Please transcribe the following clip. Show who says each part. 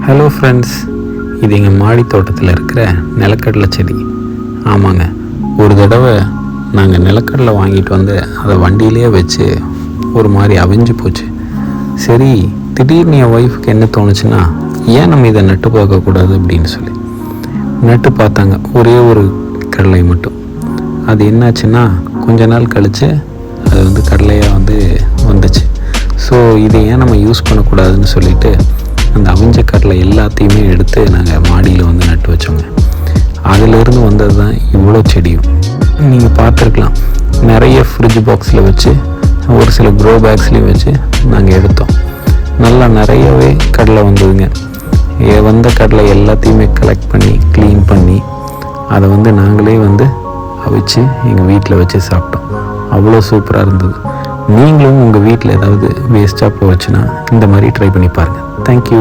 Speaker 1: Hello friends, இது எங்கள் மாடி தோட்டத்தில் இருக்கிற நிலக்கடலை செடி. ஆமாங்க, ஒரு தடவை நாங்கள் நிலக்கடலை வாங்கிட்டு வந்து அதை வண்டியிலே வச்சு ஒரு மாதிரி அவிஞ்சு போச்சு. சரி, திடீர்னு என் ஒய்ஃபுக்கு என்ன தோணுச்சுன்னா, ஏன் நம்ம இதை நட்டு பார்க்கக்கூடாது அப்படின்னு சொல்லி நட்டு பார்த்தாங்க. ஒரே ஒரு கடலை மட்டும். அது என்னாச்சுன்னா, கொஞ்ச நாள் கழித்து அது வந்து கடலையாக வந்துச்சு. ஸோ இதை ஏன் நம்ம யூஸ் பண்ணக்கூடாதுன்னு சொல்லிட்டு அந்த அவிஞ்ச கடலை எல்லாத்தையுமே எடுத்து நாங்கள் மாடியில் நட்டு வச்சோங்க. அதிலிருந்து வந்தது தான் இவ்வளோ செடியும். நீங்கள் பார்த்துருக்கலாம், நிறைய ஃப்ரிட்ஜ் பாக்ஸில் வச்சு ஒரு சில க்ரோ பேக்ஸ்லேயும் வச்சு நாங்கள் எடுத்தோம். நல்லா நிறையவே கடலை வந்ததுங்க. வந்த கடலை எல்லாத்தையுமே கலெக்ட் பண்ணி க்ளீன் பண்ணி அதை நாங்களே அவிச்சு எங்கள் வீட்டில் வச்சு சாப்பிட்டோம். அவ்வளோ சூப்பராக இருந்தது. நீங்களும் உங்கள் வீட்டில் ஏதாவது வேஸ்ட்டாக போச்சுன்னா இந்த மாதிரி ட்ரை பண்ணி பாருங்கள். தேங்க்யூ.